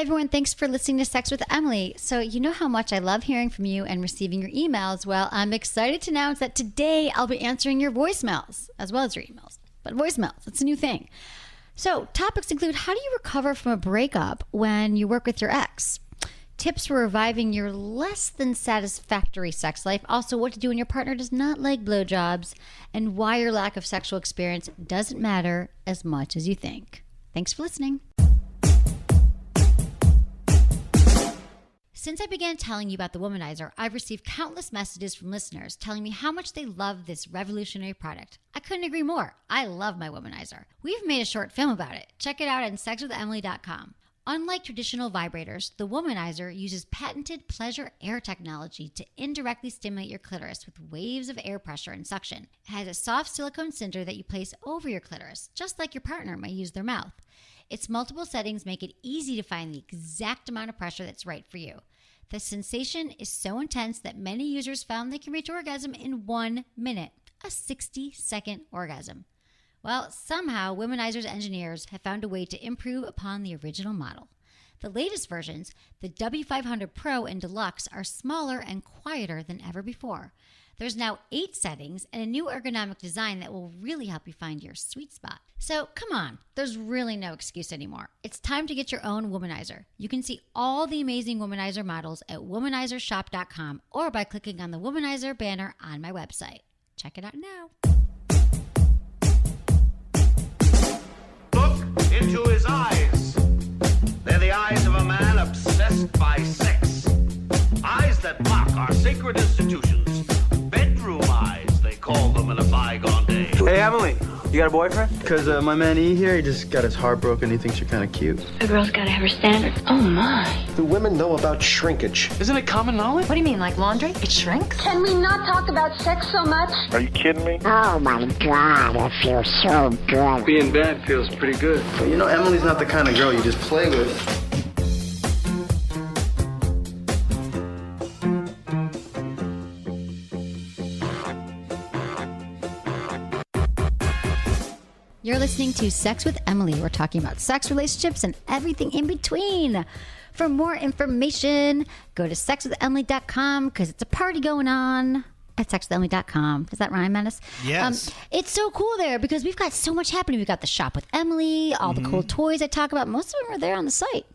everyone. Thanks for listening to Sex with Emily. So you know how much I love hearing from you and receiving your emails. Well, I'm excited to announce that today I'll be answering your voicemails as well as your emails. But voicemails, it's a new thing. So topics include how do you recover from a breakup when you work with your ex? Tips for reviving your less than satisfactory sex life. Also, what to do when your partner does not like blowjobs, and why your lack of sexual experience doesn't matter as much as you think. Thanks for listening. Since I began telling you about the Womanizer, I've received countless messages from listeners telling me how much they love this revolutionary product. I couldn't agree more. I love my Womanizer. We've made a short film about it. Check it out on sexwithemily.com. Unlike traditional vibrators, the Womanizer uses patented pleasure air technology to indirectly stimulate your clitoris with waves of air pressure and suction. It has a soft silicone cinder that you place over your clitoris, just like your partner might use their mouth. Its multiple settings make it easy to find the exact amount of pressure that's right for you. The sensation is so intense that many users found they can reach orgasm in 1 minute, a 60-second orgasm. Well, somehow, Womanizer's engineers have found a way to improve upon the original model. The latest versions, the W500 Pro and Deluxe, are smaller and quieter than ever before. There's now 8 settings and a new ergonomic design that will really help you find your sweet spot. So come on, there's really no excuse anymore. It's time to get your own Womanizer. You can see all the amazing Womanizer models at womanizershop.com or by clicking on the Womanizer banner on my website. Check it out now. Into his eyes. They're the eyes of a man obsessed by sex. Eyes that mock our sacred institutions. Bedroom eyes, they call them in a bygone day. Hey, Emily, you got a boyfriend? Because my man E here, he just got his heart broken. He thinks you're kind of cute. A girl's got to have her standards. Oh, my. Do women know about shrinkage? Isn't it common knowledge? What do you mean, like laundry? It shrinks? Can we not talk about sex so much? Are you kidding me? Oh my God, it feels so good. Being bad feels pretty good. But you know, Emily's not the kind of girl you just play with. You're listening to Sex with Emily. We're talking about sex, relationships, and everything in between. For more information, go to sexwithemily.com because it's a party going on at sexwithemily.com. Does that rhyme, Menace? Yes. It's so cool there because we've got so much happening. We've got the shop with Emily, all the cool toys I talk about. Most of them are there on the site.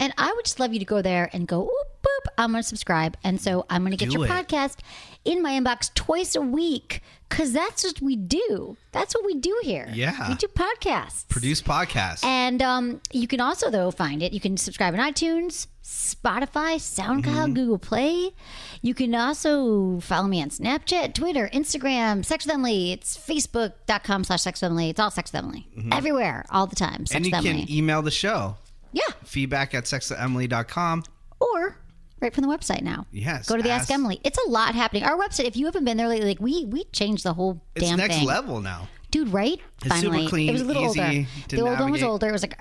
And I would just love you to go there and go, oop, boop, I'm going to subscribe. And so I'm going to get your podcast in my inbox twice a week because that's what we do. That's what we do here. Yeah. We do podcasts. Produce podcasts. And you can also, though, find it. You can subscribe on iTunes, Spotify, SoundCloud, Google Play. You can also follow me on Snapchat, Twitter, Instagram, Sex with Emily. It's facebook.com/Sex with Emily. It's all Sex with Emily. Everywhere, all the time. Sex and you with can Emily. email the show. Yeah. Feedback at sexwithemily.com. Or right from the website now. Yes. Go to the Ask Emily. It's a lot happening. Our website, if you haven't been there lately, like we changed the whole damn thing. It's next level now. Dude, right? It's Finally. super clean, It was a little easy older. to The old one was navigate. older. It was like,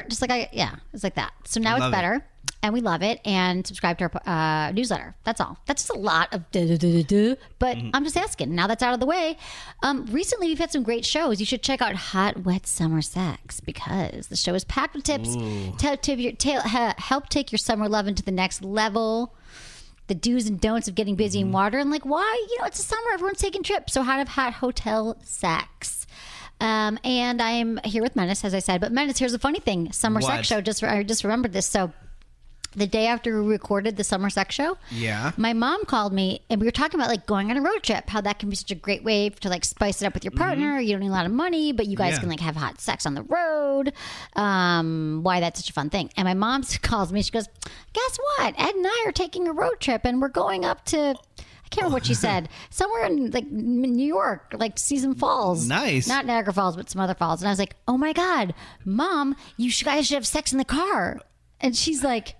just like it's like that. So now I it's love better. And we love it. And subscribe to our newsletter. That's all. That's just a lot of but I'm just asking. Now that's out of the way. Recently, we've had some great shows. You should check out Hot Wet Summer Sex because the show is packed with tips to help take your summer love into the next level. The do's and don'ts of getting busy in water and like why, it's the summer, everyone's taking trips. So how to have hot hotel sex. And I'm here with Menace, as I said. But Menace, here's the funny thing. Summer sex show, I just remembered this. So the day after we recorded the summer sex show, my mom called me and we were talking about like going on a road trip, how that can be such a great way to like spice it up with your partner. You don't need a lot of money, but you guys can like have hot sex on the road. Why that's such a fun thing. And my mom calls me, she goes, guess what? Ed and I are taking a road trip and we're going up to, I can't remember what she said, somewhere in like New York, like to see some falls. Nice. Not Niagara Falls, but some other falls. And I was like, oh my God, Mom, you guys should have sex in the car. And she's like,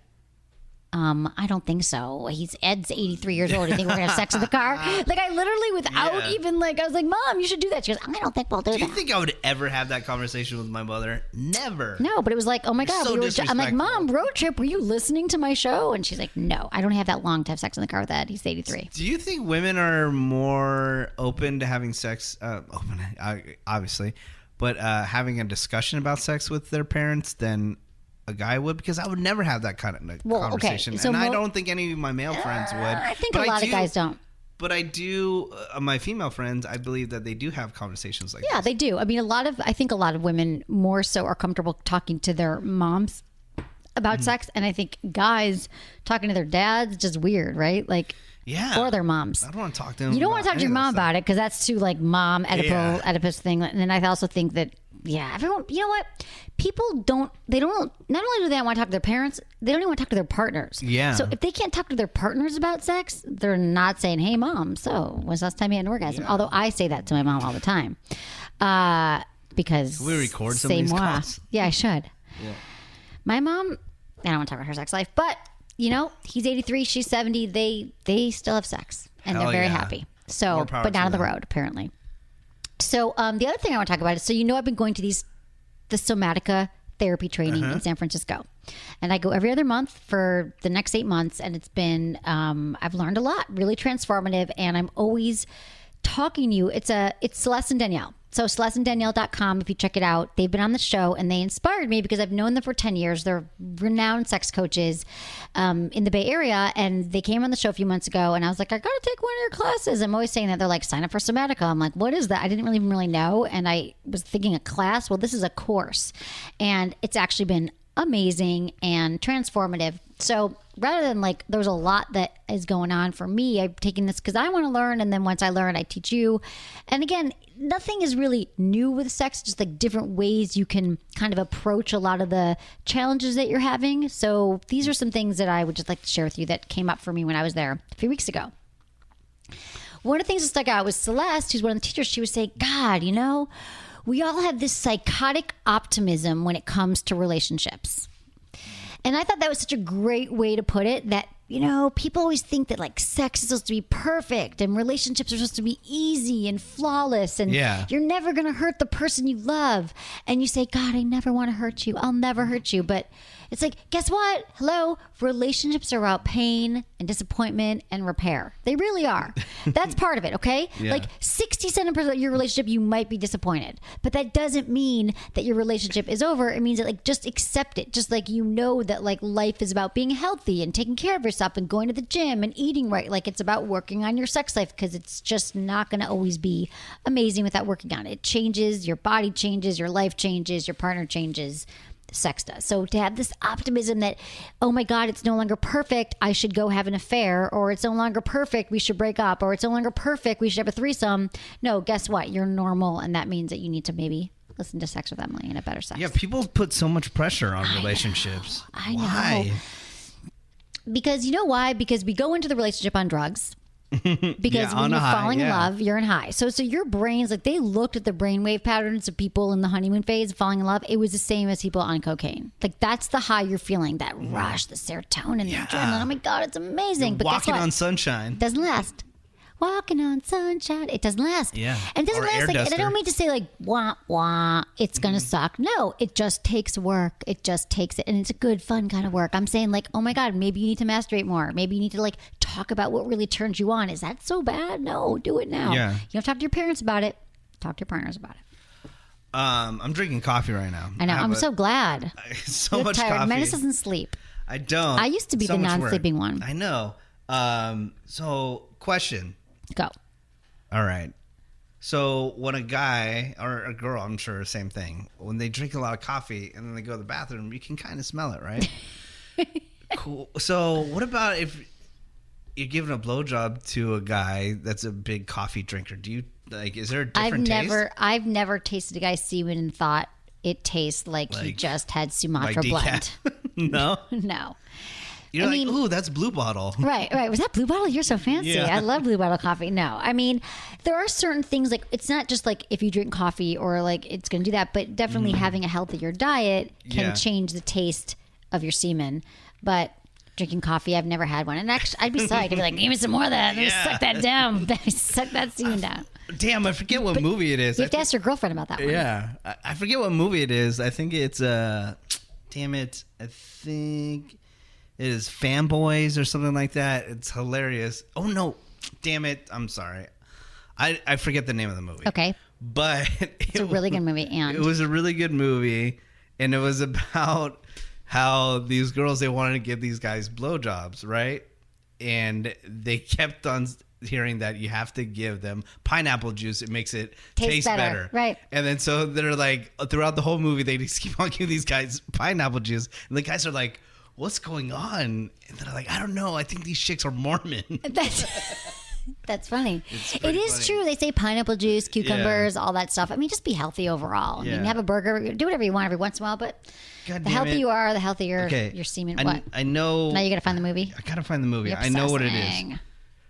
I don't think so. Ed's 83 years old. Do you think we're going to have sex in the car? Like, I literally, without even like, I was like, Mom, you should do that. She goes, I don't think we'll do that. Do you think I would ever have that conversation with my mother? Never. No, but it was like, oh my God. So I'm like, Mom, road trip. Were you listening to my show? And she's like, no, I don't have that long to have sex in the car with Ed. He's 83. Do you think women are more open to having sex, obviously, but having a discussion about sex with their parents than a guy would, because I would never have that kind of conversation. Okay. So and I don't think any of my male friends would. I think but a lot of guys don't. But I do, my female friends, I believe that they do have conversations like this. Yeah, they do. I mean, I think a lot of women more so are comfortable talking to their moms about sex. And I think guys talking to their dads is just weird, right? Like, yeah. Or their moms. I don't want to talk to them. You don't want to talk to your mom about it because that's too like mom Oedipus thing. And then I also think that, everyone, you know what? People not only do they not want to talk to their parents, they don't even want to talk to their partners. Yeah. So if they can't talk to their partners about sex, they're not saying, hey, mom, so when's the last time you had an orgasm? Yeah. Although I say that to my mom all the time. Because. Can we record some of these calls? Yeah, I should. Yeah. My mom, I don't want to talk about her sex life, but, he's 83, she's 70. They still have sex and they're very happy. So, but not on the road, apparently. So the other thing I want to talk about is, I've been going to the Somatica therapy training in San Francisco. And I go every other month for the next 8 months. And it's been, I've learned a lot, really transformative. And I'm always talking to you. It's Celeste and Danielle. So CelesteandDanielle.com, if you check it out, they've been on the show and they inspired me because I've known them for 10 years. They're renowned sex coaches in the Bay Area. And they came on the show a few months ago and I was like, I got to take one of your classes. I'm always saying that. They're like, sign up for Somatica. I'm like, what is that? I didn't even really know. And I was thinking a class. Well, this is a course. And it's actually been amazing and transformative. So rather than there's a lot that is going on for me, I'm taking this because I want to learn. And then once I learn, I teach you. And again, nothing is really new with sex, just different ways you can kind of approach a lot of the challenges that you're having. So these are some things that I would just like to share with you that came up for me when I was there a few weeks ago. One of the things that stuck out was Celeste, who's one of the teachers. She was saying, God, we all have this psychotic optimism when it comes to relationships. And I thought that was such a great way to put it, that, people always think that sex is supposed to be perfect and relationships are supposed to be easy and flawless and you're never going to hurt the person you love. And you say, God, I never want to hurt you. I'll never hurt you. But it's guess what? Hello, relationships are about pain and disappointment and repair. They really are. That's part of it, okay? Yeah. 67% of your relationship, you might be disappointed. But that doesn't mean that your relationship is over. It means that just accept it. Just that life is about being healthy and taking care of yourself and going to the gym and eating right. It's about working on your sex life because it's just not going to always be amazing without working on it. It changes, your body changes, your life changes, your partner changes. Sex does. So to have this optimism that, oh my God, it's no longer perfect, I should go have an affair, or it's no longer perfect, we should break up, or it's no longer perfect, we should have a threesome. No, guess what? You're normal, and that means that you need to maybe listen to Sex with Emily and a better sex. Yeah, people put so much pressure on relationships. I know. Why? Because you know why? Because we go into the relationship on drugs. Because when you're falling in love, you're in high. So your brains, they looked at the brainwave patterns of people in the honeymoon phase falling in love. It was the same as people on cocaine. That's the high you're feeling, that rush, the serotonin, the adrenaline. Oh my God, it's amazing. You're but walking guess what? on sunshine. It doesn't last. Walking on sunshine. It doesn't last. Yeah. And it doesn't last. And I don't mean to say wah, wah, it's going to suck. No, it just takes work. It just takes it. And it's a good, fun kind of work. I'm saying oh my God, maybe you need to masturbate more. Maybe you need to talk about what really turns you on. Is that so bad? No, do it now. Yeah. You don't talk to your parents about it. Talk to your partners about it. I'm drinking coffee right now. I know. I'm so glad. You're much tired. Coffee. Menace doesn't sleep. I don't. I used to be the non-sleeping one. I know. So question. Go. All right. So when a guy or a girl, I'm sure same thing, when they drink a lot of coffee and then they go to the bathroom, you can kind of smell it, right? Cool. So what about if you're giving a blowjob to a guy that's a big coffee drinker? Do you is there a different taste? I've never tasted a guy's semen and thought it tastes like he just had Sumatra blend. No? No. You're ooh, that's Blue Bottle. Right. Was that Blue Bottle? You're so fancy. Yeah. I love Blue Bottle coffee. No, I mean, there are certain things it's not just if you drink coffee or it's going to do that, but definitely having a healthier diet can change the taste of your semen. But drinking coffee, I've never had one. And actually, I'd be psyched. I'd be like, give me some more of that. Let me suck that down. Suck that semen down. Damn, I forget what movie it is. You have to ask your girlfriend about that one. Yeah. I forget what movie it is. I think it's, damn it. I think it is Fanboys or something like that. It's hilarious. Oh, no. Damn it. I'm sorry. I forget the name of the movie. Okay. But it's a really good movie. And it was a really good movie. And it was about how these girls, they wanted to give these guys blowjobs, right? And they kept on hearing that you have to give them pineapple juice. It makes it taste better. Right. And then so they're like, throughout the whole movie, they just keep on giving these guys pineapple juice. And the guys are like, what's going on? And they're like, I don't know. I think these chicks are Mormon. That's funny. It is funny. true. They say pineapple juice, cucumbers, all that stuff. I mean, just be healthy overall. I mean, have a burger, do whatever you want every once in a while, but God the damn healthier it. you are, the healthier your semen. What? I know. Now you got to find the movie? I gotta find the movie. You're I know what it is. obsessing.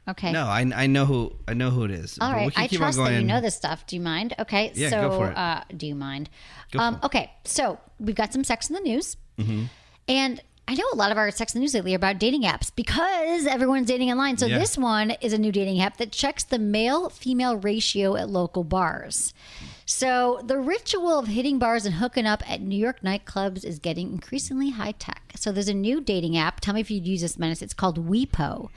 Okay. No, I know who it is. All But we right. can I keep on trust that you going. know this stuff. Do you mind? Okay. Yeah, so, go for it. do you mind? Go for it. Okay. So we've got some sex in the news. Mm-hmm. And I know a lot of our sex in the news lately are about dating apps because everyone's dating online. So this one is a new dating app that checks the male-female ratio at local bars. So the ritual of hitting bars and hooking up at New York nightclubs is getting increasingly high-tech. So there's a new dating app. Tell me if you'd use this, Menace. It's called Weepo.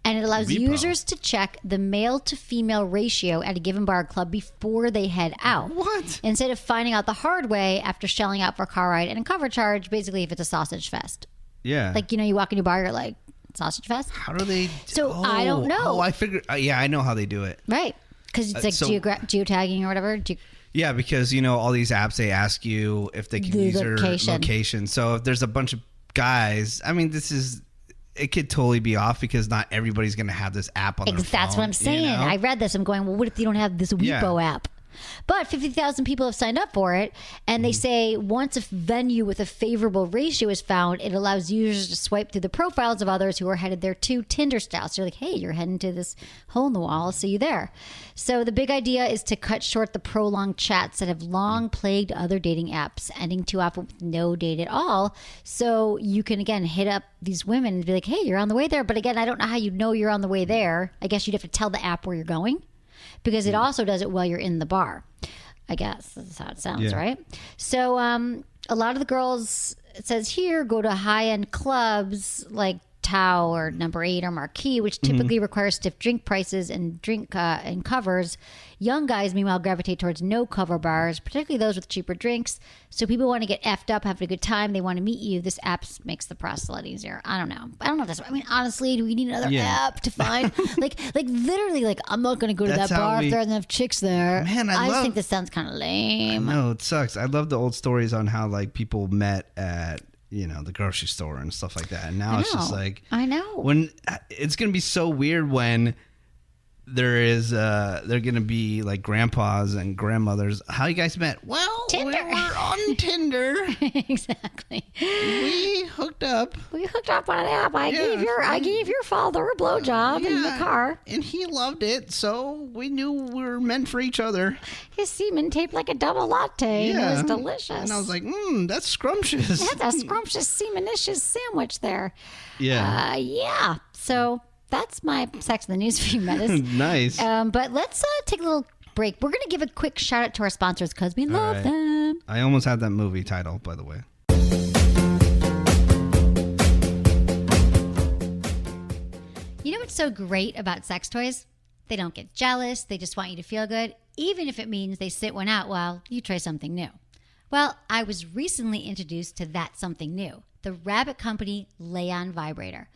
And it allows users to check the male to female ratio at a given bar or club before they head out. What? Instead of finding out the hard way after shelling out for a car ride and a cover charge, basically if it's a sausage fest. Yeah. Like, you know, you walk into a bar, you're like, sausage fest? How do they? So, I don't know. Oh, I figured. Yeah, I know how they do it. Right. Because it's like so- geotagging or whatever. Yeah, because all these apps, they ask you if they can The use your location. location. So if there's a bunch of guys, I mean, it could totally be off because not everybody's going to have this app on their phone. That's what I'm saying. I read this. I'm going, well, what if you don't have this Weibo app? But 50,000 people have signed up for it. And they say once a venue with a favorable ratio is found, it allows users to swipe through the profiles of others who are headed there too, Tinder style. So you're like, hey, you're heading to this hole in the wall. I'll see you there. So the big idea is to cut short the prolonged chats that have long plagued other dating apps, ending too often with no date at all. So you can, again, hit up these women and be like, hey, you're on the way there. But again, I don't know how you know you're on the way there. I guess you'd have to tell the app where you're going, because it also does it while you're in the bar. I guess that's how it sounds, right? So a lot of the girls, it says here, go to high-end clubs like Tao or Number 8 or Marquee, which typically require stiff drink prices and drink and covers. Young guys, meanwhile, gravitate towards no-cover bars, particularly those with cheaper drinks. So people want to get effed up, have a good time. They want to meet you. This app makes the process a lot easier. I don't know if that's. I mean, honestly, do we need another app to find? like literally, like I'm not going to go to that bar if there aren't enough chicks there. Man, I just think this sounds kind of lame. No, it sucks. I love the old stories on how like people met at the grocery store and stuff like that. And now it's just like I know when it's going to be so weird when they're going to be like grandpas and grandmothers. How you guys met? Well, Tinder. we were on Tinder. Exactly. We hooked up. We hooked up on an app. I gave your father a blowjob in the car. And he loved it, so we knew we were meant for each other. His semen taped like a double latte, and it was delicious. And I was like, that's scrumptious. That's a scrumptious semenicious sandwich there. Yeah. Yeah. So that's my sex in the news for you, Menace. Nice. But let's take a little break. We're going to give a quick shout out to our sponsors because we love them. I almost had that movie title, by the way. You know what's so great about sex toys? They don't get jealous. They just want you to feel good, even if it means they sit one out while you try something new. Well, I was recently introduced to that something new, the Rabbit Company Lay-On Vibrator.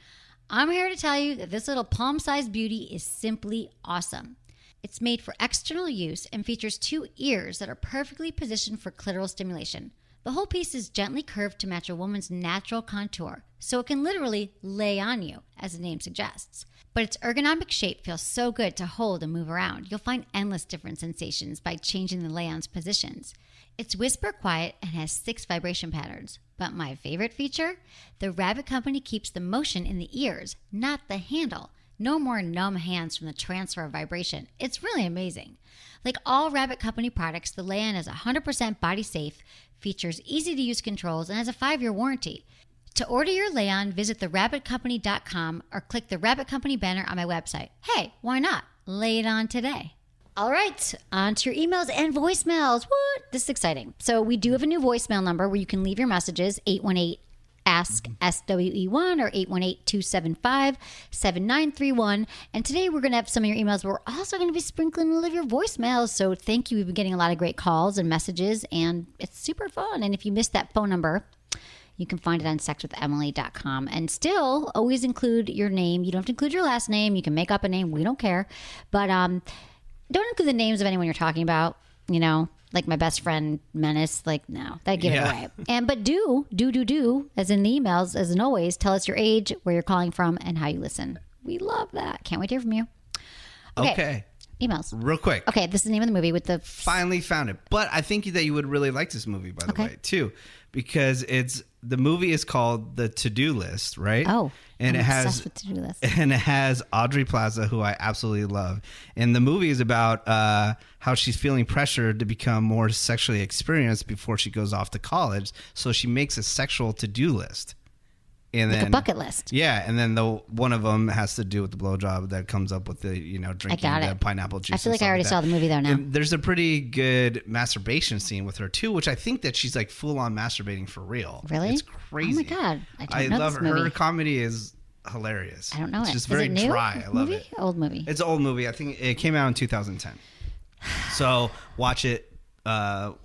I'm here to tell you that this little palm-sized beauty is simply awesome. It's made for external use and features 2 ears that are perfectly positioned for clitoral stimulation. The whole piece is gently curved to match a woman's natural contour, so it can literally lay on you, as the name suggests. But its ergonomic shape feels so good to hold and move around. You'll find endless different sensations by changing the lay-on's positions. It's whisper quiet and has 6 vibration patterns. But my favorite feature? The Rabbit Company keeps the motion in the ears, not the handle. No more numb hands from the transfer of vibration. It's really amazing. Like all Rabbit Company products, the Lay-On is 100% body safe, features easy-to-use controls, and has a 5-year warranty. To order your Lay-On, visit therabbitcompany.com or click the Rabbit Company banner on my website. Hey, why not? Lay it on today. All right, on to your emails and voicemails. What? This is exciting. So we do have a new voicemail number where you can leave your messages, 818-ASK-SWE1 or 818-275-7931. And today we're going to have some of your emails, but we're also going to be sprinkling all of your voicemails. So thank you. We've been getting a lot of great calls and messages, and it's super fun. And if you missed that phone number, You can find it on sexwithemily.com. And still, always include your name. You don't have to include your last name. You can make up a name. We don't care. But don't include the names of anyone you're talking about, like my best friend Menace. Like, no, that'd give it away. But do, as in the emails, as in always, tell us your age, where you're calling from, and how you listen. We love that. Can't wait to hear from you. Okay. Emails. Real quick. Okay, this is the name of the movie with the... Finally found it. But I think that you would really like this movie, by the way, too. Because the movie is called The To-Do List, right? Oh, and I'm it has obsessed with To-Do List. And it has Audrey Plaza, who I absolutely love. And the movie is about how she's feeling pressured to become more sexually experienced before she goes off to college. So she makes a sexual to-do list. And like then, a bucket list. Yeah, and then one of them has to do with the blowjob that comes up with the drinking the pineapple juice. I feel like I already saw the movie though now. And there's a pretty good masturbation scene with her too, which I think that she's like full on masturbating for real. Really? It's crazy. Oh my god, I don't know love this her. movie. Her comedy is hilarious. I don't know it's it. Just Is very it new? dry. I love movie? it. Old movie. It's an old movie. I think it came out in 2010. So watch it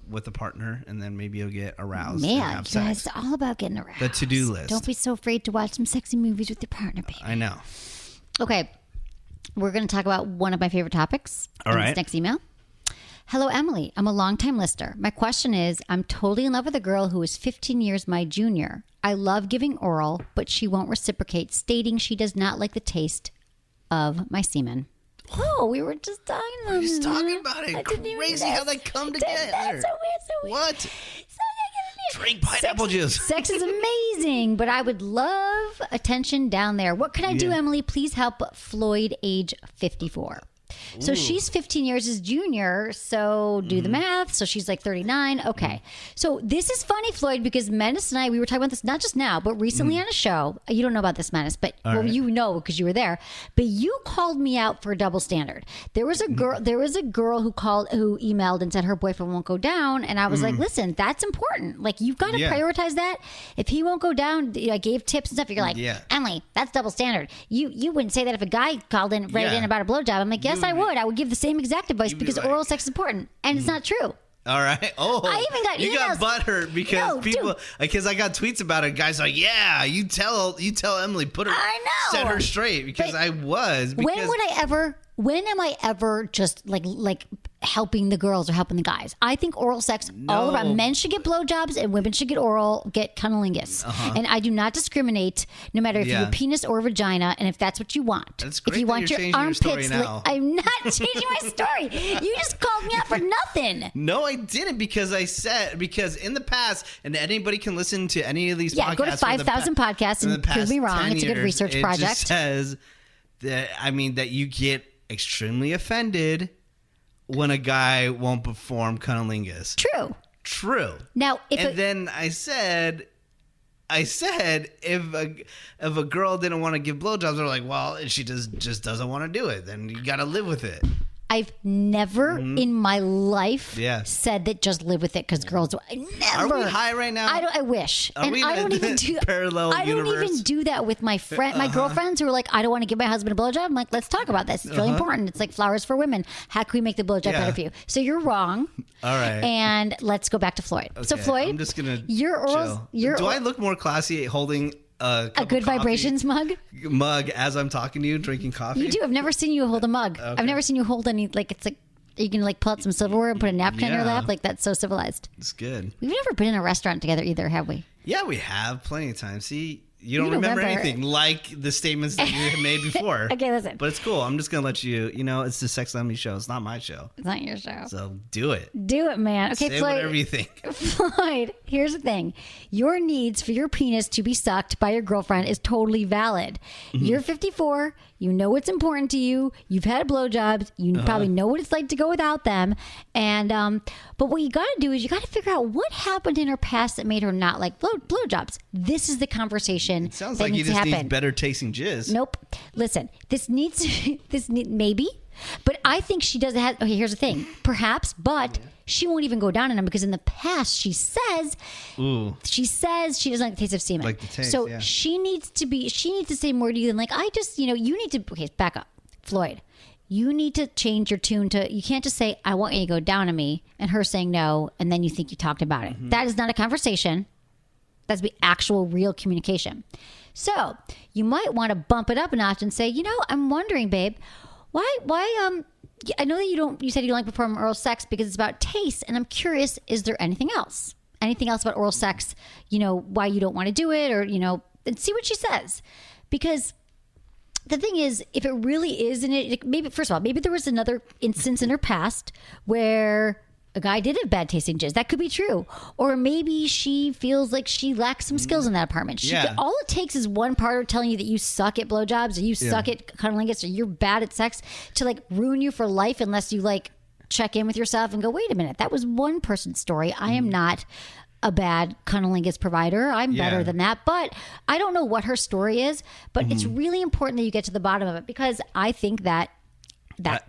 with a partner, and then maybe you'll get aroused. and Man, have you sex. guys, it's all about getting aroused. The to-do list. Don't be so afraid to watch some sexy movies with your partner, baby. I know. Okay, we're going to talk about one of my favorite topics. All in right. This next email. Hello, Emily. I'm a longtime listener. My question is, I'm totally in love with a girl who is 15 years my junior. I love giving oral, but she won't reciprocate, stating she does not like the taste of my semen. Oh, we were just talking about it. We're just talking about it. I didn't even Crazy know. how they come together. That's so weird. What? Drink pineapple juice. Sex is amazing, but I would love attention down there. What can I do, Emily? Please help Floyd, age 54. So she's 15 years his junior, so do the math. So she's like 39. Okay. So this is funny, Floyd, because Menace and I, we were talking about this not just now, but recently on a show. You don't know about this, Menace, but you know because you were there. But you called me out for a double standard. There was a girl who emailed and said her boyfriend won't go down, and I was like, listen, that's important. Like, you've got to prioritize that. If he won't go down, I gave tips and stuff. You're like, Emily, that's double standard. You wouldn't say that if a guy called in in about a blowjob. I'm like, yes, I would. I would give the same exact advice because oral sex is important, and it's not true. All right. Oh, I even got emails. Got butthurt because because I got tweets about it. Guys like, yeah, you tell Emily, set her straight because I was. Because when am I ever just like helping the girls or helping the guys? I think oral sex all around. Men should get blowjobs and women should get cunnilingus. And I do not discriminate, no matter if you have a penis or a vagina, and if that's what you want. That's great. If you want your armpits, I'm not changing my story. You just called me out for nothing. No, I didn't because in the past, and anybody can listen to any of these podcasts. Go to 5,000 podcasts and prove me wrong. It's a good research project. It just says that that you get extremely offended when a guy won't perform cunnilingus. True. Now, then I said if a girl didn't want to give blowjobs, they're like, well, she just doesn't want to do it. Then you got to live with it. I've never in my life said that just live with it because girls do. Never. Are we high right now? I wish. Are we I don't even do parallel I don't universe? Even do that with my my girlfriends who are like, I don't want to give my husband a blowjob. I'm like, let's talk about this. It's really important. It's like flowers for women. How can we make the blowjob better for you? So you're wrong. All right. And let's go back to Floyd. Okay, so Floyd, I'm just gonna chill. Do I look more classy holding a good vibrations mug as I'm talking to you, drinking coffee? You do. I've never seen you hold a mug. Okay. I've never seen you hold any. Like, it's like you can like pull out some silverware and put a napkin in your lap. Like, that's so civilized. It's good. We've never been in a restaurant together either, have we? Yeah, we have plenty of times. See, you don't remember anything like the statements that you have made before. Okay, listen. But it's cool. I'm just going to let you, it's the Sex Emily show. It's not my show. It's not your show. So do it. Do it, man. Okay, Say Floyd. whatever you think. Floyd, here's the thing. Your needs for your penis to be sucked by your girlfriend is totally valid. You're 54. You know what's important to you. You've had blowjobs. You probably know what it's like to go without them. And but what you got to do is you got to figure out what happened in her past that made her not like blowjobs. This is the conversation. It sounds that like you needs just to happen. need better tasting jizz. Nope. Listen, maybe. But I think she doesn't have. Okay, here's the thing. Perhaps, but she won't even go down on him because in the past she says she doesn't like the taste of semen. Like the taste, so she needs to say more to you than like I just you need to. Okay, back up, Floyd. You need to change your tune to. You can't just say I want you to go down on me and her saying no, and then you think you talked about it. That is not a conversation. That's be actual real communication. So you might want to bump it up a notch and say, I'm wondering, babe, why, I know that you said you don't like performing oral sex because it's about taste. And I'm curious, is there anything else about oral sex, why you don't want to do it or, and see what she says. Because the thing is, if it really is, maybe, first of all, maybe there was another instance in her past where a guy did have bad tasting jizz. That could be true. Or maybe she feels like she lacks some skills in that apartment. All it takes is one partner telling you that you suck at blowjobs or you suck at cunnilingus or you're bad at sex to like ruin you for life unless you like check in with yourself and go, wait a minute, that was one person's story. I am not a bad cunnilingus provider. I'm better than that. But I don't know what her story is. But it's really important that you get to the bottom of it because I think that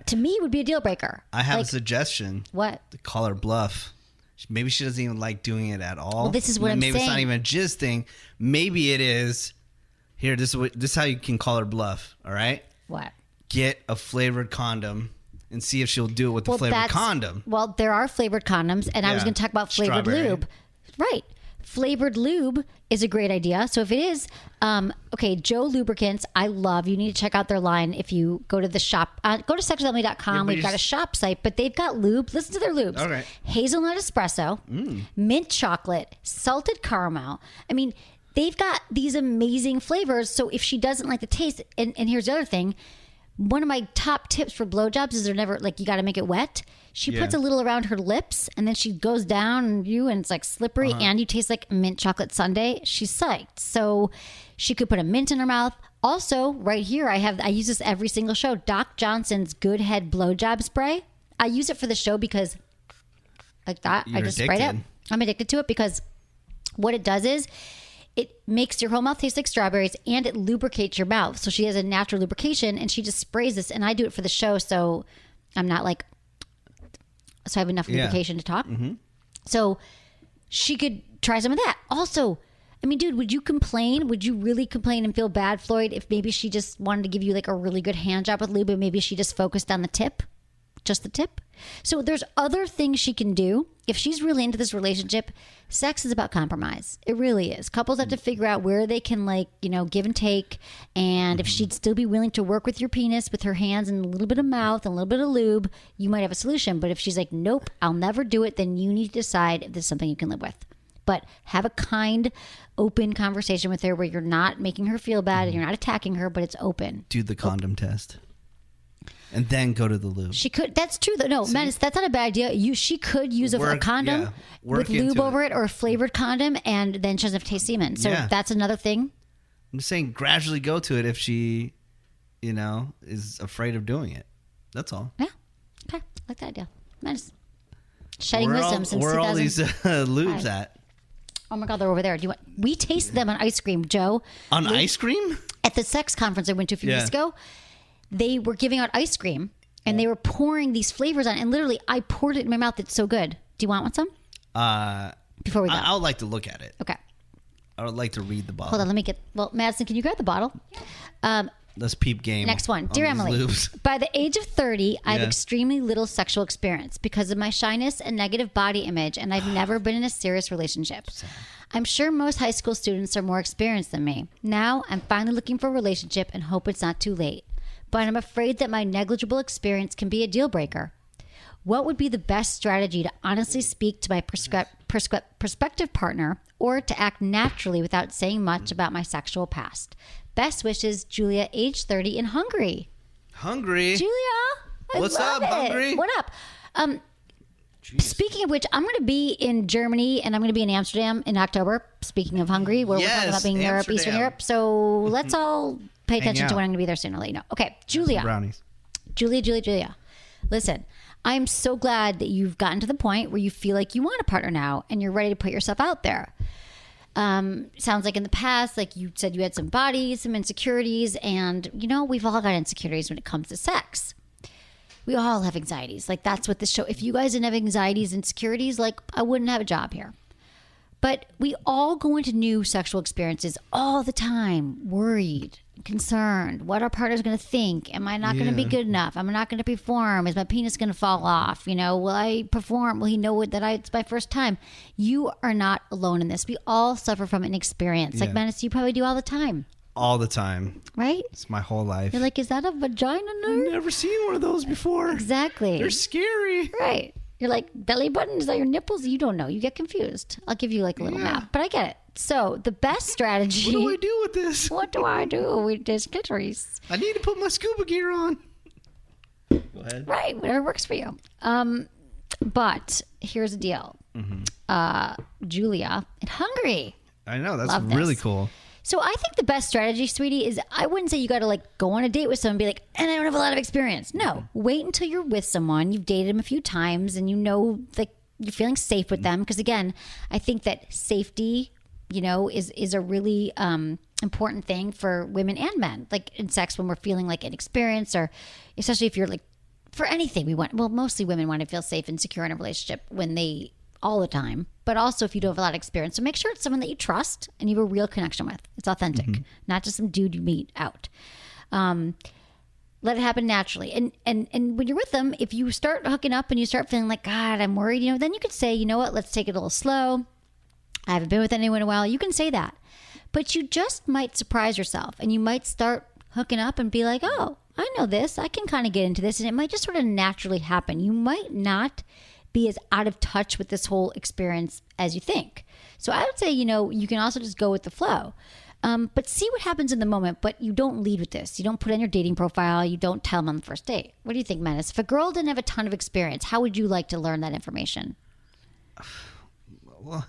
to me would be a deal breaker. I have a suggestion. What? To call her bluff. Maybe she doesn't even like doing it at all. Well, this is what I'm saying. Maybe it's not even a jizz thing. Maybe it is. Here, this is how you can call her bluff. All right. What? Get a flavored condom and see if she'll do it with the flavored condom. Well, there are flavored condoms, and I was going to talk about flavored lube. Right. Flavored lube is a great idea. So if it is, Joe Lubricants, I love. You need to check out their line if you go to the shop. Go to sexologist.com. We've got a shop site, but they've got lube. Listen to their lubes. Okay. Hazelnut espresso, mint chocolate, salted caramel. I mean, they've got these amazing flavors. So if she doesn't like the taste, and here's the other thing, one of my top tips for blowjobs is they're never like you got to make it wet. She puts a little around her lips and then she goes down and it's like slippery and you taste like mint chocolate sundae. She's psyched. So she could put a mint in her mouth. Also, right here, I use this every single show. Doc Johnson's Good Head Blowjob Spray. I use it for the show because like that. I just sprayed it. I'm addicted to it because what it does is it makes your whole mouth taste like strawberries and it lubricates your mouth. So she has a natural lubrication and she just sprays this and I do it for the show. So I'm not like, so I have enough lubrication to talk. Mm-hmm. So she could try some of that. Also, I mean, dude, would you complain? Would you really complain and feel bad, Floyd, if maybe she just wanted to give you like a really good hand job with lube, but maybe she just focused on the tip? Just the tip? So there's other things she can do. If she's really into this relationship, sex is about compromise. It really is. Couples have to figure out where they can give and take. And if she'd still be willing to work with your penis with her hands and a little bit of mouth and a little bit of lube, you might have a solution. But if she's like, nope, I'll never do it, then you need to decide if this is something you can live with. But have a kind, open conversation with her where you're not making her feel bad and you're not attacking her, but it's open. Do the condom test. And then go to the lube. She could. That's true, though. No, Menace, that's not a bad idea. She could use a condom with lube over it or a flavored condom, and then she doesn't have to taste semen. So that's another thing. I'm just saying, gradually go to it if she, is afraid of doing it. That's all. Yeah. Okay. I like that idea. Menace. Shedding wisdom since 2000. Where are all these lubes at? Oh my God, they're over there. We tasted them on ice cream, Joe. On ice cream? At the sex conference I went to a few weeks ago. They were giving out ice cream and they were pouring these flavors on. And literally, I poured it in my mouth. It's so good. Do you want some? Before we go. I would like to look at it. Okay. I would like to read the bottle. Hold on. Let me get. Well, Madison, can you grab the bottle? Let's peep game. Next one. Dear Emily, by the age of 30, I have extremely little sexual experience because of my shyness and negative body image, and I've never been in a serious relationship. I'm sure most high school students are more experienced than me. Now, I'm finally looking for a relationship and hope it's not too late. But I'm afraid that my negligible experience can be a deal breaker. What would be the best strategy to honestly speak to my prospective partner or to act naturally without saying much about my sexual past? Best wishes, Julia, age 30 in Hungary. Hungary? Julia, what's up, Hungary? What up? Speaking of which, I'm going to be in Germany and I'm going to be in Amsterdam in October. Speaking of Hungary, where we're talking about being Europe, Eastern Europe. So let's all pay attention to when I'm going to be there soon. I'll let you know. Okay, Julia. Brownies. Julia. Listen, I'm so glad that you've gotten to the point where you feel like you want a partner now and you're ready to put yourself out there. Sounds like in the past, like you said, you had some bodies, some insecurities, and we've all got insecurities when it comes to sex. We all have anxieties. Like that's what this show. If you guys didn't have anxieties, insecurities, like I wouldn't have a job here. But we all go into new sexual experiences all the time, worried, concerned. What our partner's going to think? Am I not going to be good enough? Am I not going to perform? Is my penis going to fall off? Will I perform? Will he know that it's my first time? You are not alone in this. We all suffer from an experience. Like Menace, you probably do all the time. All the time. Right? It's my whole life. You're like, is that a vagina nerd? I've never seen one of those before. Exactly. They're scary. Right. You're like, belly button? Is that your nipples? You don't know. You get confused. I'll give you like a little map, but I get it. So the best strategy. What do I do with this? What do I do with this clitoris? I need to put my scuba gear on. Go ahead. Right. Whatever works for you. But here's the deal. Julia in Hungary. I know. That's Love really this. cool. So I think the best strategy, sweetie, is I wouldn't say you got to like go on a date with someone and be like, and I don't have a lot of experience. No, wait until you're with someone, you've dated them a few times and like you're feeling safe with them. Because again, I think that safety, is a really important thing for women and men. Like in sex, when we're feeling like inexperienced, or especially if you're like, for anything mostly women want to feel safe and secure in a relationship all the time, but also if you don't have a lot of experience. So make sure it's someone that you trust and you have a real connection with. It's authentic, not just some dude you meet out. Let it happen naturally. And when you're with them, if you start hooking up and you start feeling like, God, I'm worried, then you could say, you know what, let's take it a little slow. I haven't been with anyone in a while. You can say that. But you just might surprise yourself and you might start hooking up and be like, oh, I know this. I can kind of get into this. And it might just sort of naturally happen. You might not be as out of touch with this whole experience as you think. So I would say, you can also just go with the flow. But see what happens in the moment, but you don't lead with this. You don't put in your dating profile. You don't tell them on the first date. What do you think, Menace? If a girl didn't have a ton of experience, how would you like to learn that information? Well,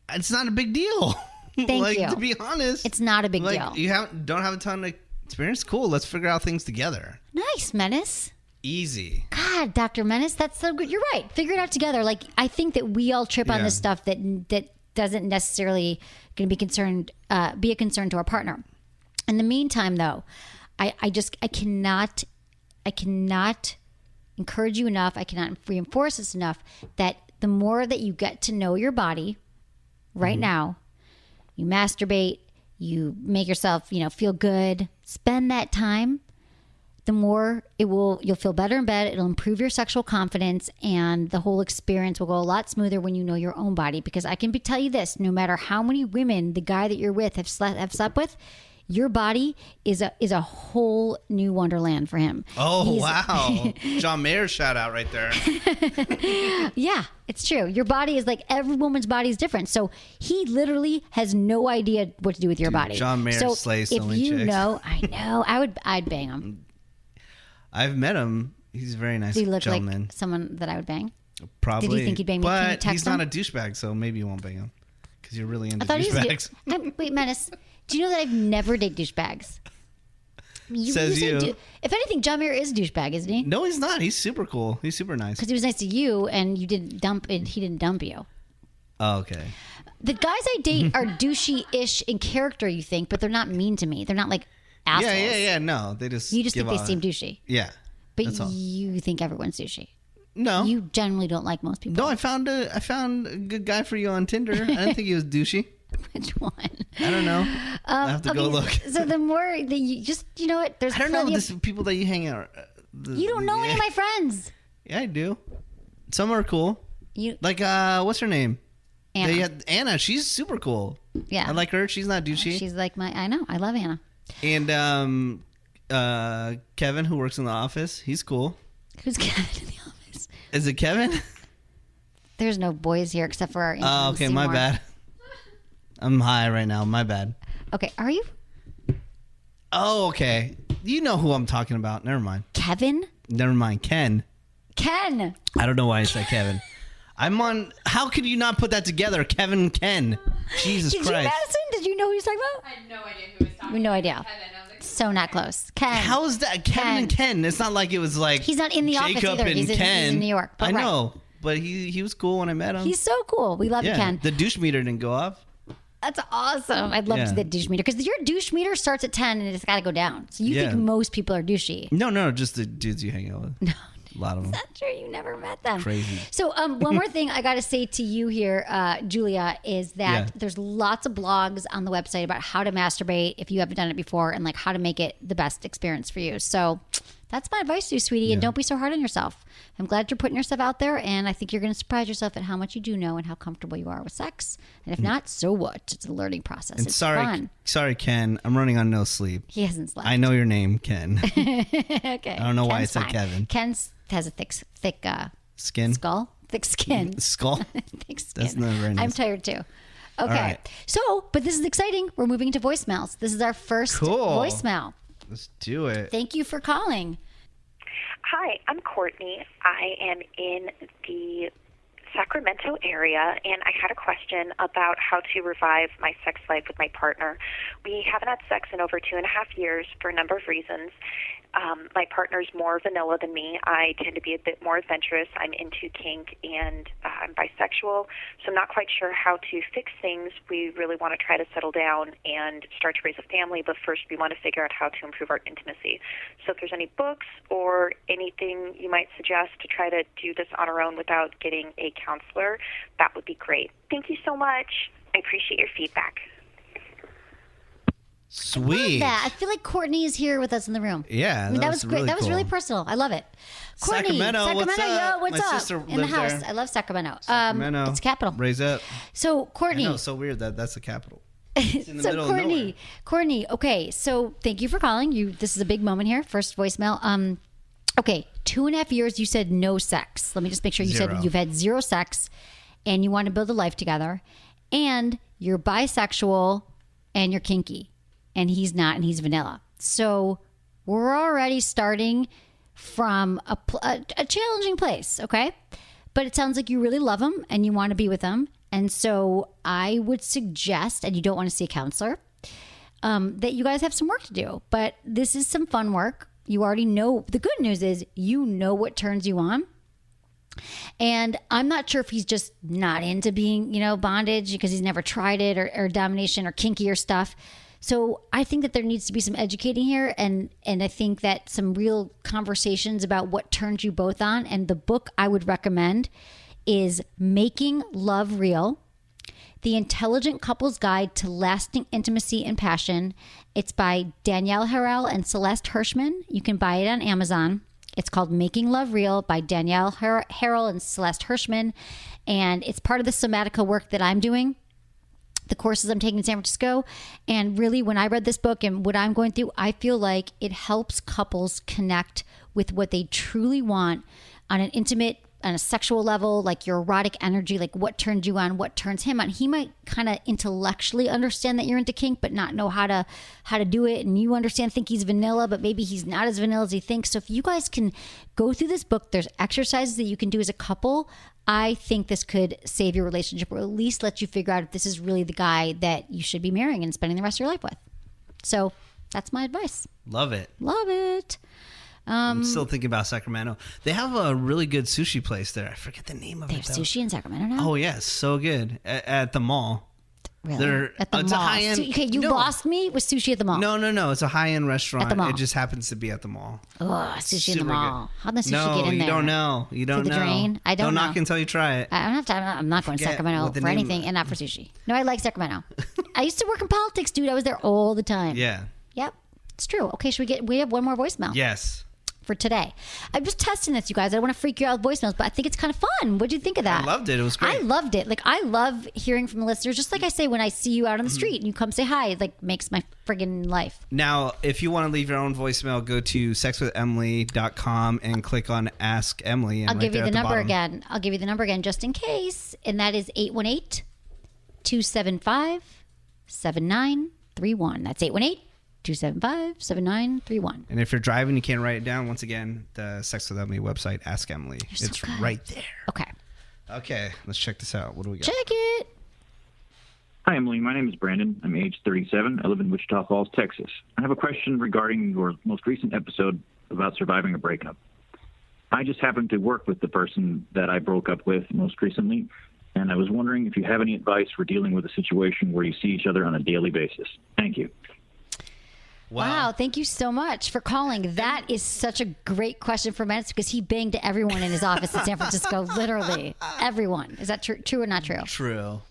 it's not a big deal. Thank you. To be honest, it's not a big deal. You don't have a ton of experience? Cool. Let's figure out things together. Nice, Menace. Easy. God, Dr. Menace, that's so good. You're right. Figure it out together. Like, I think that we all trip on this stuff that doesn't necessarily going to be a concern to our partner. In the meantime, though, I cannot encourage you enough. I cannot reinforce this enough that the more that you get to know your body right now, you masturbate, you make yourself, feel good, spend that time, the more you'll feel better in bed. It'll improve your sexual confidence, and the whole experience will go a lot smoother when you know your own body. Because I can tell you this: no matter how many women the guy that you're with have slept with, your body is a whole new wonderland for him. Oh, wow! John Mayer shout out right there. Yeah, it's true. Your body is like every woman's body is different. So he literally has no idea what to do with your body. John Mayer slays so many chicks. I know, I'd bang him. I've met him. He's a very nice Do you look gentleman. like someone that I would bang? Probably. Did you think he'd bang me? Can you But text he's not him? a douchebag, so maybe you won't bang him because you're really into I thought he douchebags. was. Wait, Menace. Do you know that I've never dated douchebags? Says say you. If anything, John Mayer is a douchebag, isn't he? No, he's not. He's super cool. He's super nice. Because he was nice to you, and you didn't dump, and he didn't dump you. Oh, okay. The guys I date are douchey-ish in character, you think, but they're not mean to me. They're not like assholes. Yeah. No, they just. You just think they seem douchey. Yeah. But that's all. you think everyone's douchey. No. You generally don't like most people. No, I found a good guy for you on Tinder. I didn't think he was douchey. Which one? I don't know. I have to go look. So the more that you just, you know what? There's I don't know plenty this people that you hang out. You don't know any of my friends. Yeah, I do. Some are cool. You Like what's her name? Anna. Anna. She's super cool. Yeah. I like her. She's not douchey. She's like I know. I love Anna. And Kevin, who works in the office, he's cool. Who's Kevin in the office? Is it Kevin? There's no boys here except for our intern, Oh, okay, Seymour. my bad. I'm high right now. My bad. Okay, are you Oh, okay. You know who I'm talking about. Never mind. Kevin? Never mind. Ken. Ken. I don't know why I said Kevin. I'm on. How could you not put that together? Kevin and Ken. Jesus Did Christ. you, Madison? Did you know who he was talking about? I had no idea who was talking. No idea. Kevin. I was like, So not close. Ken. How is that? Kevin and Ken. It's not like it was like He's not in the office Jacob either. and He's Ken. in New York. But I right. know. But he was cool when I met him. He's so cool. We love you, Ken. The douche meter didn't go off. That's awesome. I'd love to see that douche meter. Because your douche meter starts at 10 and it's got to go down. So you think most people are douchey. No, just the dudes you hang out with. A lot of them. That's true. You never met them. Crazy. So one more thing I got to say to you here, Julia, is that there's lots of blogs on the website about how to masturbate if you haven't done it before and like how to make it the best experience for you. So that's my advice to you, sweetie. And don't be so hard on yourself. I'm glad you're putting yourself out there. And I think you're going to surprise yourself at how much you do know and how comfortable you are with sex. And if not, so what? It's a learning process. And it's fun. Sorry, Ken. I'm running on no sleep. He hasn't slept. I know your name, Ken. Okay. I don't know why I Ken's said fine. Kevin. Ken has a thick Skin? skull. Thick skin. Skull? Thick skin. That's not very nice. I'm tired too. Okay. right. So, but this is exciting. We're moving to voicemails. This is our first voicemail. Let's do it. Thank you for calling. Hi, I'm Courtney. I am in the Sacramento area, and I had a question about how to revive my sex life with my partner. We haven't had sex in over 2.5 years for a number of reasons. My partner's more vanilla than me. I tend to be a bit more adventurous. I'm into kink, and I'm bisexual, so I'm not quite sure how to fix things. We really want to try to settle down and start to raise a family, but first we want to figure out how to improve our intimacy. So if there's any books or anything you might suggest to try to do this on our own without getting a counselor, that would be great. Thank you so much. I appreciate your feedback. Sweet. I love that. I feel like Courtney is here with us in the room. Yeah, I mean, that was great. really That was cool. really personal. I love it. Courtney, Sacramento, what's up? yo, what's My up? sister In the lives house. there. I love Sacramento. Sacramento. It's capital. Raise up. So, Courtney. I know, so weird that that's the capital. It's in the So middle of nowhere. Courtney, okay, so thank you for calling. This is a big moment here. First voicemail. Okay, 2.5 years, you said no sex. Let me just make sure you Zero. said you've had zero sex and you want to build a life together, and you're bisexual and you're kinky, and he's not, and he's vanilla. So we're already starting from a challenging place, okay? But it sounds like you really love him and you want to be with him. And so I would suggest, and you don't want to see a counselor, that you guys have some work to do. But this is some fun work. You already know. The good news is you know what turns you on. And I'm not sure if he's just not into being, bondage because he's never tried it, or domination or kinkier stuff. So I think that there needs to be some educating here, and I think that some real conversations about what turns you both on. And the book I would recommend is Making Love Real, The Intelligent Couple's Guide to Lasting Intimacy and Passion. It's by Danielle Harrell and Celeste Hirschman. You can buy it on Amazon. It's called Making Love Real by Danielle Harrell and Celeste Hirschman. And it's part of the Somatica work that I'm doing, the courses I'm taking in San Francisco. And really, when I read this book and what I'm going through, I feel like it helps couples connect with what they truly want on an intimate, on a sexual level, like your erotic energy, like what turns you on, what turns him on. He might kind of intellectually understand that you're into kink, but not know how to do it. And you think he's vanilla, but maybe he's not as vanilla as he thinks. So if you guys can go through this book, there's exercises that you can do as a couple. I think this could save your relationship, or at least let you figure out if this is really the guy that you should be marrying and spending the rest of your life with. So that's my advice. Love it. Love it. I'm still thinking about Sacramento. They have a really good sushi place there. I forget the name of They it. have sushi in Sacramento now? Oh, yes. So good. At the mall. Really? At the it's mall. a high-end. Okay, you lost me with sushi at the mall. No. It's a high-end restaurant. At the mall. It just happens to be at the mall. Oh, sushi in the Super mall. good. How does sushi No, get in there? you don't know. You don't Through the know. drain? I don't know. knock until you try it. I don't have time. I'm not going to Forget Sacramento what the for name- anything, and not for sushi. No, I like Sacramento. I used to work in politics, dude. I was there all the time. Yeah. Yep. It's true. Okay, we have one more voicemail. Yes. For today. I'm just testing this, you guys. I don't want to freak you out with voicemails, but I think it's kind of fun. What do you think of that? I loved it. It was great. I loved it. Like, I love hearing from the listeners. Just like I say when I see you out on the street and you come say hi, it like makes my friggin' life. Now, if you want to leave your own voicemail, go to sexwithemily.com and click on Ask Emily. And I'll give you the number bottom. again. I'll give you the number again just in case. And that is 818-275-7931. That's 818-275-7931. And if you're driving, you can't write it down. Once again, the Sex with Emily website, Ask Emily. So it's good. right there. Okay. Okay, let's check this out. What do we got? Check it. Hi, Emily. My name is Brandon. I'm age 37. I live in Wichita Falls, Texas. I have a question regarding your most recent episode about surviving a breakup. I just happened to work with the person that I broke up with most recently, and I was wondering if you have any advice for dealing with a situation where you see each other on a daily basis. Thank you. Wow, thank you so much for calling. That is such a great question for Menace because he banged everyone in his office in San Francisco, literally everyone. Is that true or not true? True.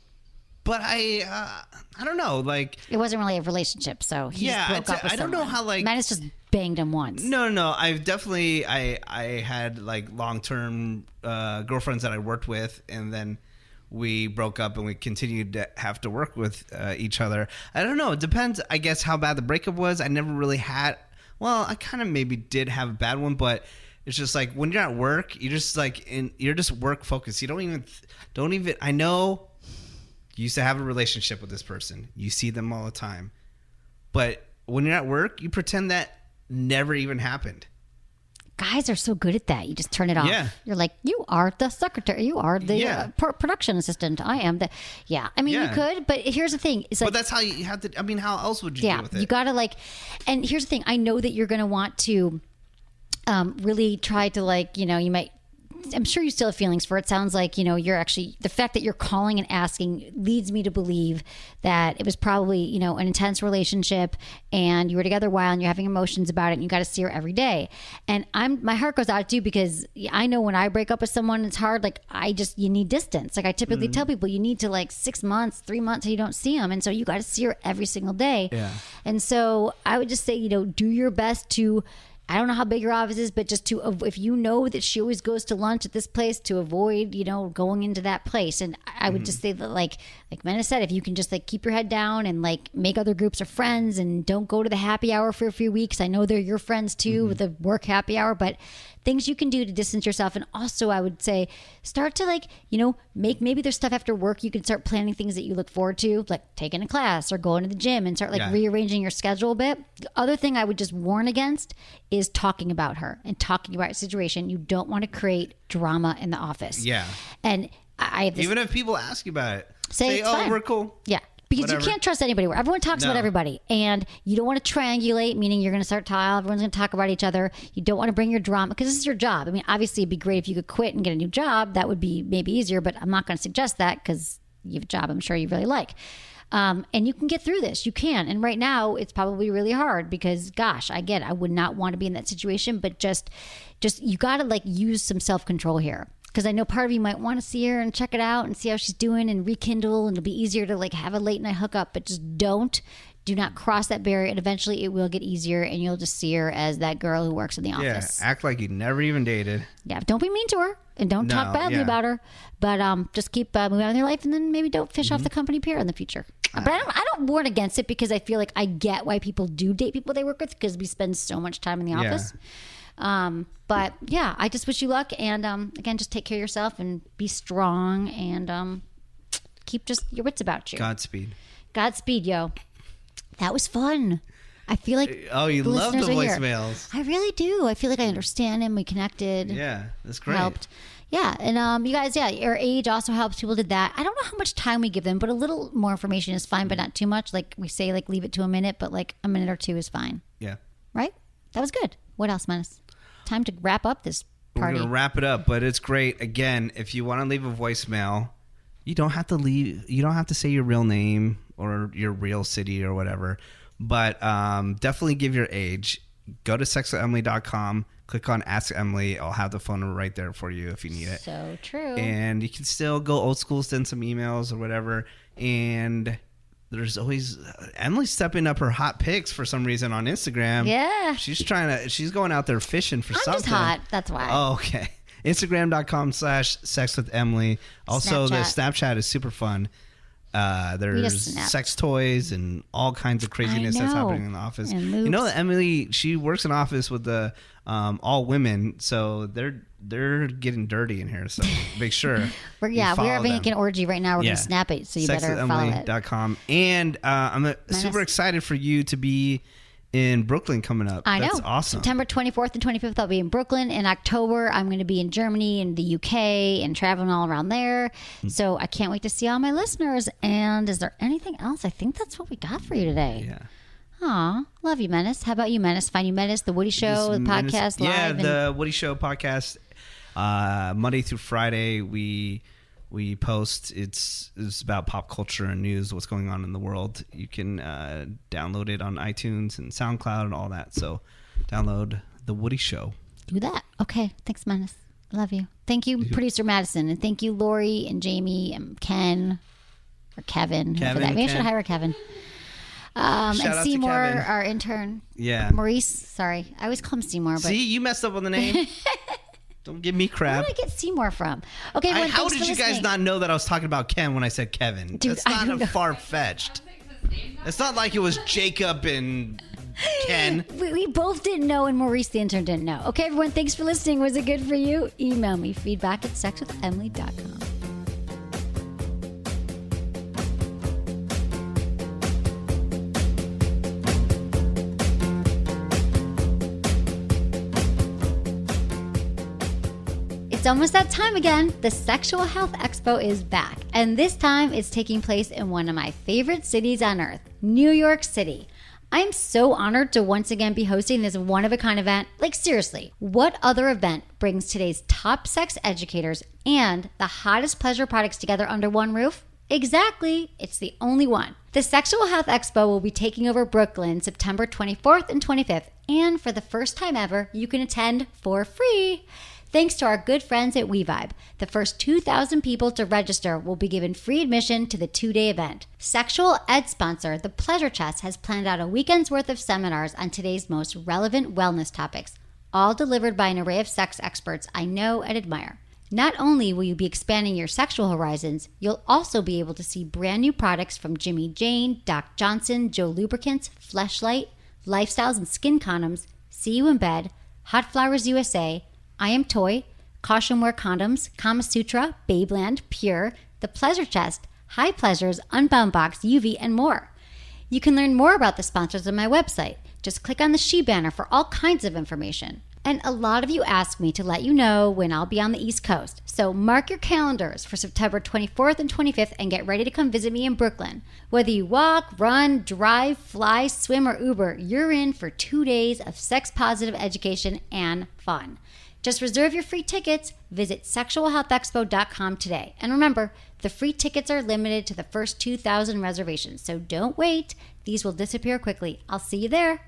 But I don't know, like it wasn't really a relationship, so he just broke up with I don't know how like Menace just banged him once. No. I've definitely I had like long-term girlfriends that I worked with, and then we broke up and we continued to have to work with each other. I don't know. It depends, I guess, how bad the breakup was. I never really had. Well, I kind of maybe did have a bad one, but it's just like when you're at work, you're just like you're just work focused. You don't even. I know. You used to have a relationship with this person. You see them all the time. But when you're at work, you pretend that never even happened. Guys are so good at that. You just turn it off. Yeah. You're like, you are the secretary. You are the production assistant. I am the... Yeah. I mean, you could, but here's the thing. It's like, but that's how you have to... I mean, how else would you deal with it? You got to like... And here's the thing. I know that you're going to want to really try to like, you might... I'm sure you still have feelings for it. Sounds like, you're actually, the fact that you're calling and asking leads me to believe that it was probably, an intense relationship and you were together a while and you're having emotions about it and you got to see her every day. And my heart goes out to you because I know when I break up with someone, it's hard. Like you need distance. Like I typically tell people you need to like 6 months, 3 months, you don't see them. And so you got to see her every single day. Yeah. And so I would just say, do your best to, I don't know how big your office is, but just if you know that she always goes to lunch at this place, to avoid, going into that place. And I would just say that like Menace said, if you can just like keep your head down and like make other groups of friends and don't go to the happy hour for a few weeks. I know they're your friends too with the work happy hour, but things you can do to distance yourself. And also I would say start to like, maybe there's stuff after work. You can start planning things that you look forward to, like taking a class or going to the gym and start like rearranging your schedule a bit. The other thing I would just warn against is talking about her and talking about your situation. You don't want to create drama in the office. Yeah. And I have this, even if people ask you about it, say fine. We're cool. Yeah. Because you can't trust anybody. Everyone talks about everybody. And you don't want to triangulate, meaning you're going to start everyone's going to talk about each other. You don't want to bring your drama because this is your job. I mean, obviously it'd be great if you could quit and get a new job. That would be maybe easier, but I'm not going to suggest that because you have a job I'm sure you really like. And you can get through this. You can. And right now it's probably really hard because, gosh, I get it. I would not want to be in that situation, but just you got to like use some self-control here. Because I know part of you might want to see her and check it out and see how she's doing and rekindle, and it'll be easier to like have a late night hookup, but just do not cross that barrier, and eventually it will get easier and you'll just see her as that girl who works in the office. Yeah, act like you never even dated. Yeah, don't be mean to her and don't talk badly about her, but just keep moving on in your life, and then maybe don't fish off the company pier in the future. But I don't warn against it because I feel like I get why people do date people they work with because we spend so much time in the office. But yeah, I just wish you luck, and again, just take care of yourself and be strong, and keep just your wits about you. Godspeed, yo. That was fun. I feel like you love the voicemails. I really do. I feel like I understand him. We connected. Yeah, that's great. Helped. Yeah, and you guys, your age also helps. People did that. I don't know how much time we give them, but a little more information is fine, but not too much. Like we say, like leave it to a minute, but like a minute or two is fine. Yeah. Right? That was good. What else, Menace? Time to wrap up this party. We're going to wrap it up, but it's great. Again, if you want to leave a voicemail, you don't have to say your real name or your real city or whatever, but definitely give your age. Go to sexwithemily.com, click on Ask Emily. I'll have the phone number right there for you if you need it. So true. And you can still go old school, send some emails or whatever, and there's always Emily stepping up her hot picks for some reason on Instagram. Yeah. She's going out there fishing for something. I'm just hot. That's why. Oh, okay. Instagram.com/sexwithemily. Also, the Snapchat is super fun. There's sex toys and all kinds of craziness that's happening in the office. You know that Emily, she works in an office with the all women, so they're getting dirty in here. So make sure. we're having like an orgy right now. We're gonna snap it, so you better follow it. Sexwithemily.com. And I'm super excited for you to be in Brooklyn coming up. I know. That's awesome. September 24th and 25th, I'll be in Brooklyn. In October, I'm going to be in Germany and the UK and traveling all around there. So I can't wait to see all my listeners. And is there anything else? I think that's what we got for you today. Yeah. Aw, love you, Menace. How about you, Menace? Find you, Menace, the Woody Show, the podcast, live. Yeah, the Woody Show podcast. Monday through Friday, we we post. It's about pop culture and news, what's going on in the world. You can download it on iTunes and SoundCloud and all that. So download The Woody Show. Do that. Okay. Thanks, Menace. Love you. Thank you, Producer Madison. And thank you, Lori and Jamie and Ken or Kevin. Maybe I should hire Kevin. And Seymour, our intern. Yeah. Maurice. Sorry. I always call him Seymour. But... See, you messed up on the name. Don't give me crap. Where did I get Seymour from? Okay, how did you guys not know that I was talking about Ken when I said Kevin? Dude, it's not far-fetched. It's not like it was Jacob and Ken. We both didn't know, and Maurice the intern didn't know. Okay, everyone, thanks for listening. Was it good for you? Email me, feedback@sexwithemily.com. It's almost that time again. The Sexual Health Expo is back, and this time it's taking place in one of my favorite cities on earth, New York City. I'm so honored to once again be hosting this one-of-a-kind event. Like, seriously, what other event brings today's top sex educators and the hottest pleasure products together under one roof? Exactly, it's the only one. The Sexual Health Expo will be taking over Brooklyn September 24th and 25th, and for the first time ever, you can attend for free. Thanks to our good friends at WeVibe, the first 2,000 people to register will be given free admission to the 2-day event. Sexual Ed sponsor, The Pleasure Chest, has planned out a weekend's worth of seminars on today's most relevant wellness topics, all delivered by an array of sex experts I know and admire. Not only will you be expanding your sexual horizons, you'll also be able to see brand new products from Jimmy Jane, Doc Johnson, Joe Lubricants, Fleshlight, Lifestyles and Skin Condoms, See You in Bed, Hot Flowers USA, I Am Toy, Caution Wear Condoms, Kama Sutra, Babeland, Pure, The Pleasure Chest, High Pleasures, Unbound Box, UV, and more. You can learn more about the sponsors on my website. Just click on the She banner for all kinds of information. And a lot of you ask me to let you know when I'll be on the East Coast. So mark your calendars for September 24th and 25th and get ready to come visit me in Brooklyn. Whether you walk, run, drive, fly, swim, or Uber, you're in for 2 days of sex-positive education and fun. Just reserve your free tickets. Visit sexualhealthexpo.com today. And remember, the free tickets are limited to the first 2,000 reservations, so don't wait. These will disappear quickly. I'll see you there.